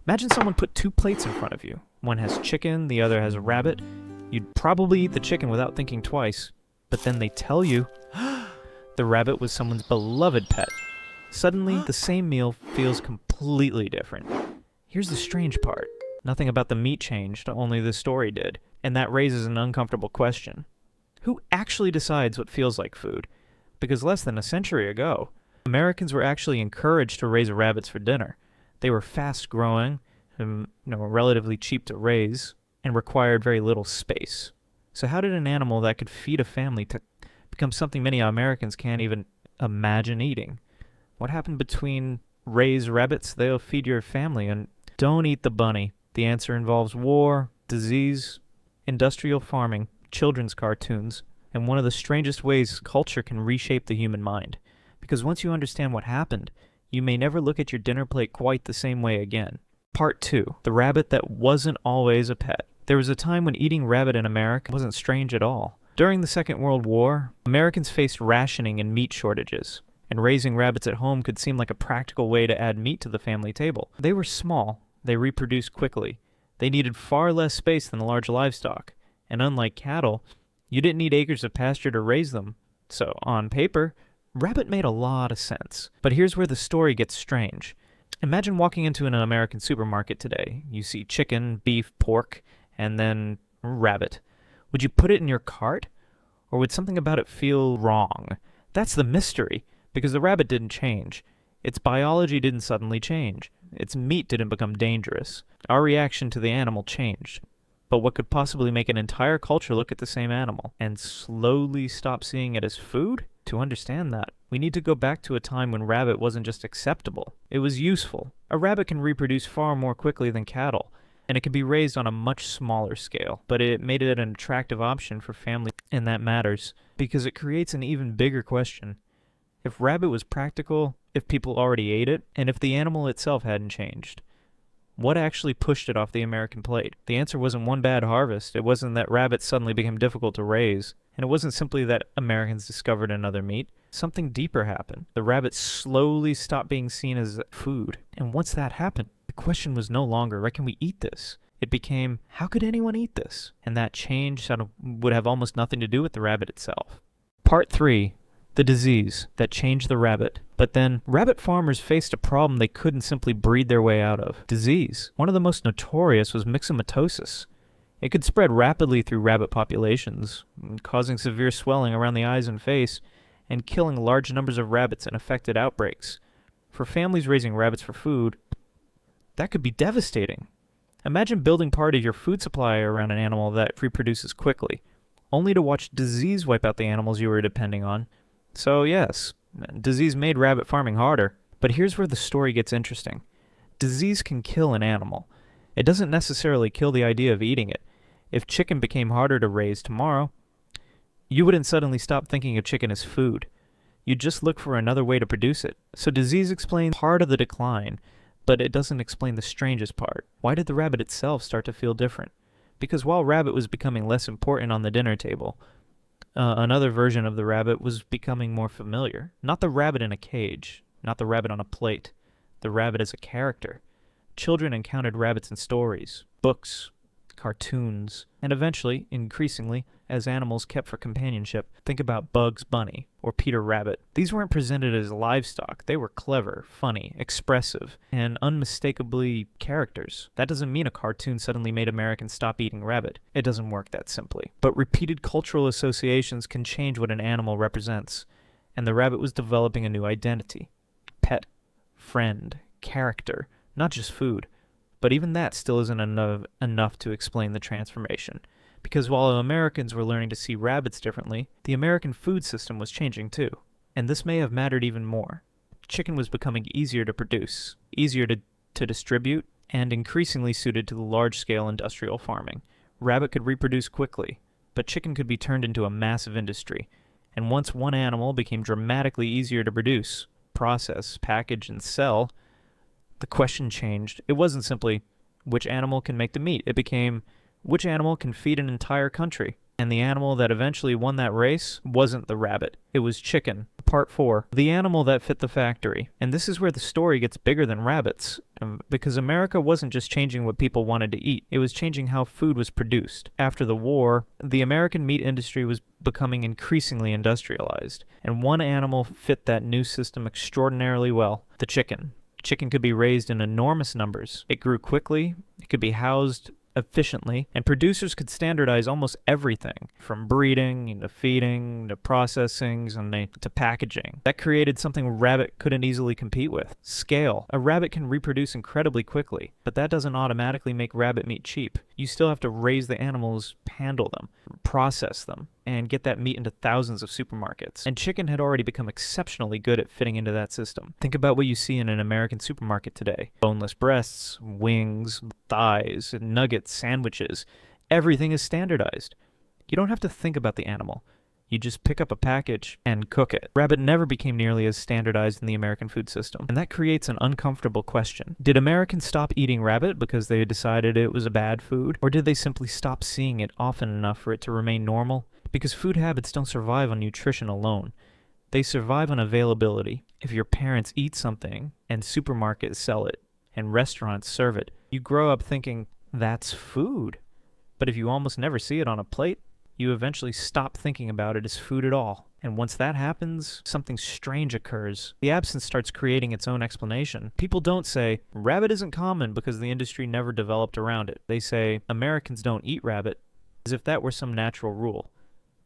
Imagine someone put two plates in front of you. One has chicken, the other has a rabbit. You'd probably eat the chicken without thinking twice, but then they tell you the rabbit was someone's beloved pet. Suddenly, the same meal feels completely different. Here's the strange part. Nothing about the meat changed, only the story did. And that raises an uncomfortable question. Who actually decides what feels like food? Because less than a century ago, Americans were actually encouraged to raise rabbits for dinner. They were fast-growing, relatively cheap to raise, and required very little space. So how did an animal that could feed a family to become something many Americans can't even imagine eating? What happened between raise rabbits, they'll feed your family, and don't eat the bunny? The answer involves war, disease, industrial farming, children's cartoons, and one of the strangest ways culture can reshape the human mind. Because once you understand what happened, you may never look at your dinner plate quite the same way again. Part 2. The rabbit that wasn't always a pet. There was a time when eating rabbit in America wasn't strange at all. During the Second World War, Americans faced rationing and meat shortages, and raising rabbits at home could seem like a practical way to add meat to the family table. They were small, they reproduced quickly, they needed far less space than large livestock, and unlike cattle, you didn't need acres of pasture to raise them. So, on paper, rabbit made a lot of sense. But here's where the story gets strange. Imagine walking into an American supermarket today. You see chicken, beef, pork, and then rabbit. Would you put it in your cart? Or would something about it feel wrong? That's the mystery, because the rabbit didn't change. Its biology didn't suddenly change. Its meat didn't become dangerous. Our reaction to the animal changed. But what could possibly make an entire culture look at the same animal and slowly stop seeing it as food? To understand that, we need to go back to a time when rabbit wasn't just acceptable. It was useful. A rabbit can reproduce far more quickly than cattle, and it can be raised on a much smaller scale. But it made it an attractive option for families, and that matters, because it creates an even bigger question. If rabbit was practical, if people already ate it, and if the animal itself hadn't changed, what actually pushed it off the American plate? The answer wasn't one bad harvest. It wasn't that rabbits suddenly became difficult to raise. And it wasn't simply that Americans discovered another meat. Something deeper happened. The rabbit slowly stopped being seen as food. And once that happened, the question was no longer, right, can we eat this? It became, how could anyone eat this? And that change would have almost nothing to do with the rabbit itself. Part 3. The disease that changed the rabbit. But then, rabbit farmers faced a problem they couldn't simply breed their way out of. Disease. One of the most notorious was myxomatosis. It could spread rapidly through rabbit populations, causing severe swelling around the eyes and face, and killing large numbers of rabbits in affected outbreaks. For families raising rabbits for food, that could be devastating. Imagine building part of your food supply around an animal that reproduces quickly, only to watch disease wipe out the animals you were depending on. So yes, disease made rabbit farming harder. But here's where the story gets interesting. Disease can kill an animal. It doesn't necessarily kill the idea of eating it. If chicken became harder to raise tomorrow, you wouldn't suddenly stop thinking of chicken as food. You'd just look for another way to produce it. So disease explains part of the decline, but it doesn't explain the strangest part. Why did the rabbit itself start to feel different? Because while rabbit was becoming less important on the dinner table, another version of the rabbit was becoming more familiar. Not the rabbit in a cage, not the rabbit on a plate, the rabbit as a character. Children encountered rabbits in stories, books, cartoons, and eventually, increasingly, as animals kept for companionship. Think about Bugs Bunny or Peter Rabbit. These weren't presented as livestock. They were clever, funny, expressive, and unmistakably characters. That doesn't mean a cartoon suddenly made Americans stop eating rabbit. It doesn't work that simply. But repeated cultural associations can change what an animal represents, and the rabbit was developing a new identity. Pet, friend, character, not just food. But even that still isn't enough to explain the transformation. Because while Americans were learning to see rabbits differently, the American food system was changing too. And this may have mattered even more. Chicken was becoming easier to produce, easier to distribute, and increasingly suited to the large-scale industrial farming. Rabbit could reproduce quickly, but chicken could be turned into a massive industry. And once one animal became dramatically easier to produce, process, package, and sell, the question changed. It wasn't simply, which animal can make the meat? It became, which animal can feed an entire country? And the animal that eventually won that race wasn't the rabbit. It was chicken. Part 4. The animal that fit the factory. And this is where the story gets bigger than rabbits. Because America wasn't just changing what people wanted to eat. It was changing how food was produced. After the war, the American meat industry was becoming increasingly industrialized. And one animal fit that new system extraordinarily well. The chicken. Chicken could be raised in enormous numbers. It grew quickly. It could be housed efficiently, and producers could standardize almost everything, from breeding to feeding to processing and to packaging. That created something a rabbit couldn't easily compete with: scale. A rabbit can reproduce incredibly quickly, but that doesn't automatically make rabbit meat cheap. You still have to raise the animals, handle them, process them, and get that meat into thousands of supermarkets. And chicken had already become exceptionally good at fitting into that system. Think about what you see in an American supermarket today. Boneless breasts, wings, thighs, nuggets, sandwiches. Everything is standardized. You don't have to think about the animal. You just pick up a package and cook it. Rabbit never became nearly as standardized in the American food system, and that creates an uncomfortable question. Did Americans stop eating rabbit because they decided it was a bad food? Or did they simply stop seeing it often enough for it to remain normal? Because food habits don't survive on nutrition alone. They survive on availability. If your parents eat something, and supermarkets sell it, and restaurants serve it, you grow up thinking, that's food. But if you almost never see it on a plate, you eventually stop thinking about it as food at all. And once that happens, something strange occurs. The absence starts creating its own explanation. People don't say, rabbit isn't common because the industry never developed around it. They say, Americans don't eat rabbit, as if that were some natural rule.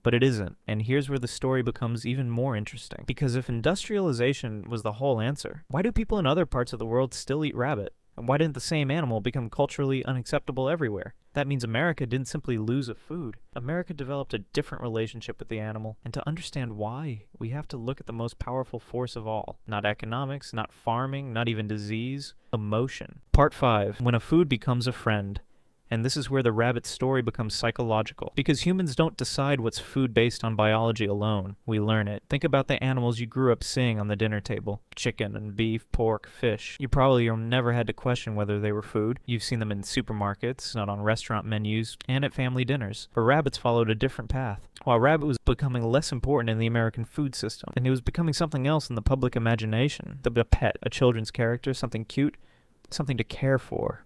But it isn't, and here's where the story becomes even more interesting. Because if industrialization was the whole answer, why do people in other parts of the world still eat rabbit? And why didn't the same animal become culturally unacceptable everywhere? That means America didn't simply lose a food. America developed a different relationship with the animal, and to understand why, we have to look at the most powerful force of all. Not economics, not farming, not even disease. Emotion. Part 5. When a food becomes a friend. And this is where the rabbit story becomes psychological. Because humans don't decide what's food based on biology alone. We learn it. Think about the animals you grew up seeing on the dinner table. Chicken and beef, pork, fish. You probably never had to question whether they were food. You've seen them in supermarkets, not on restaurant menus, and at family dinners. But rabbits followed a different path. While rabbit was becoming less important in the American food system, and it was becoming something else in the public imagination. A pet, a children's character, something cute, something to care for.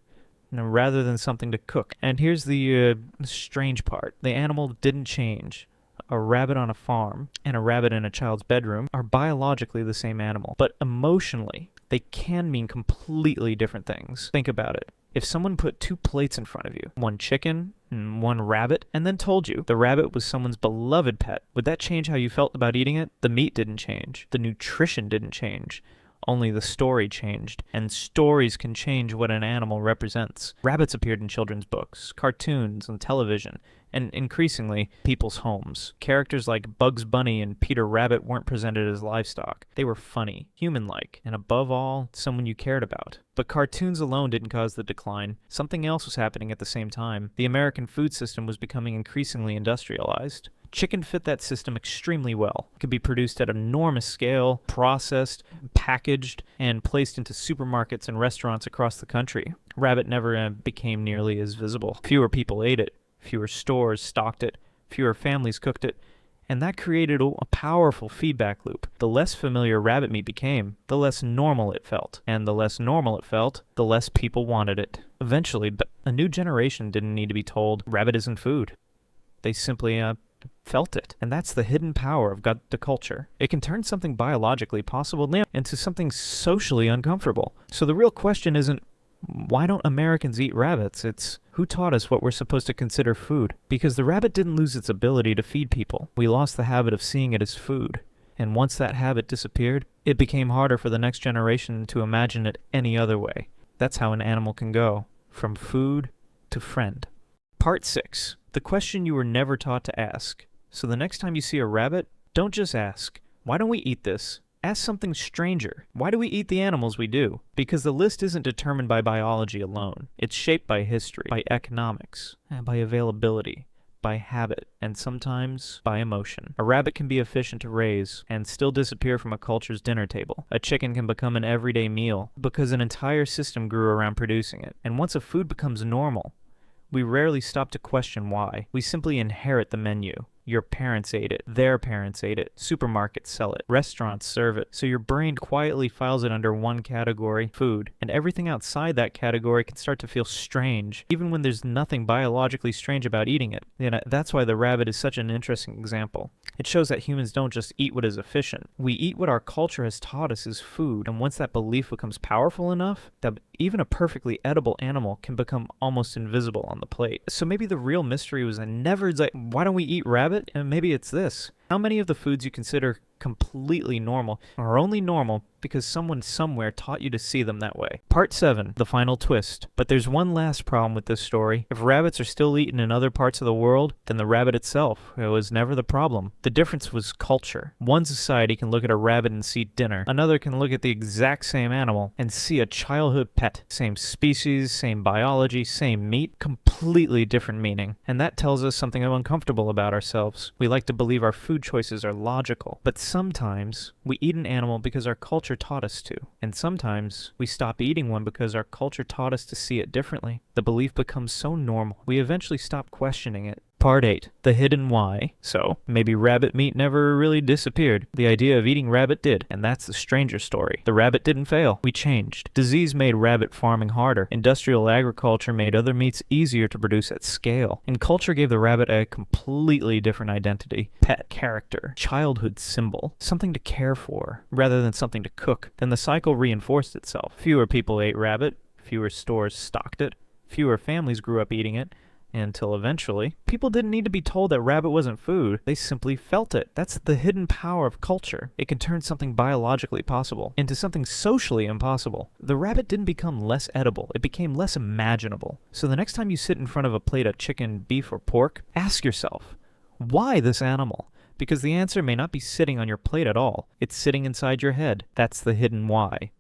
Rather than something to cook. And here's the strange part. The animal didn't change. A rabbit on a farm and a rabbit in a child's bedroom are biologically the same animal. But emotionally, they can mean completely different things. Think about it. If someone put 2 plates in front of you, one chicken and one rabbit, and then told you the rabbit was someone's beloved pet, would that change how you felt about eating it? The meat didn't change. The nutrition didn't change. Only the story changed, and stories can change what an animal represents. Rabbits appeared in children's books, cartoons, and television, and increasingly, people's homes. Characters like Bugs Bunny and Peter Rabbit weren't presented as livestock. They were funny, human-like, and above all, someone you cared about. But cartoons alone didn't cause the decline. Something else was happening at the same time. The American food system was becoming increasingly industrialized. Chicken fit that system extremely well. It could be produced at an enormous scale, processed, packaged, and placed into supermarkets and restaurants across the country. Rabbit never became nearly as visible. Fewer people ate it. Fewer stores stocked it. Fewer families cooked it. And that created a powerful feedback loop. The less familiar rabbit meat became, the less normal it felt. And the less normal it felt, the less people wanted it. Eventually, a new generation didn't need to be told, rabbit isn't food. They simply felt it. And that's the hidden power of the culture. It can turn something biologically possible into something socially uncomfortable. So the real question isn't, why don't Americans eat rabbits? It's, who taught us what we're supposed to consider food? Because the rabbit didn't lose its ability to feed people. We lost the habit of seeing it as food. And once that habit disappeared, it became harder for the next generation to imagine it any other way. That's how an animal can go, from food to friend. Part 6. The question you were never taught to ask. So the next time you see a rabbit, don't just ask, why don't we eat this? Ask something stranger. Why do we eat the animals we do? Because the list isn't determined by biology alone. It's shaped by history, by economics, by availability, by habit, and sometimes by emotion. A rabbit can be efficient to raise and still disappear from a culture's dinner table. A chicken can become an everyday meal because an entire system grew around producing it. And once a food becomes normal, we rarely stop to question why. We simply inherit the menu. Your parents ate it, their parents ate it, supermarkets sell it, restaurants serve it, so your brain quietly files it under one category, food, and everything outside that category can start to feel strange, even when there's nothing biologically strange about eating it. That's why the rabbit is such an interesting example. It shows that humans don't just eat what is efficient. We eat what our culture has taught us is food, and once that belief becomes powerful enough, that even a perfectly edible animal can become almost invisible on the plate. So maybe the real mystery was why don't we eat rabbit? And maybe it's this. How many of the foods you consider completely normal are only normal because someone somewhere taught you to see them that way? Part 7, the final twist. But there's one last problem with this story. If rabbits are still eaten in other parts of the world, then the rabbit itself was never the problem. The difference was culture. One society can look at a rabbit and see dinner. Another can look at the exact same animal and see a childhood pet. Same species, same biology, same meat, completely different meaning. And that tells us something uncomfortable about ourselves. We like to believe our food choices are logical, but sometimes we eat an animal because our culture taught us to, and sometimes we stop eating one because our culture taught us to see it differently. The belief becomes so normal, we eventually stop questioning it. Part 8, the hidden why. So, maybe rabbit meat never really disappeared. The idea of eating rabbit did, and that's the stranger story. The rabbit didn't fail. We changed. Disease made rabbit farming harder. Industrial agriculture made other meats easier to produce at scale. And culture gave the rabbit a completely different identity. Pet, character, childhood symbol. Something to care for, rather than something to cook. Then the cycle reinforced itself. Fewer people ate rabbit. Fewer stores stocked it. Fewer families grew up eating it. Until eventually, people didn't need to be told that rabbit wasn't food. They simply felt it. That's the hidden power of culture. It can turn something biologically possible into something socially impossible. The rabbit didn't become less edible. It became less imaginable. So the next time you sit in front of a plate of chicken, beef, or pork, ask yourself, why this animal? Because the answer may not be sitting on your plate at all. It's sitting inside your head. That's the hidden why.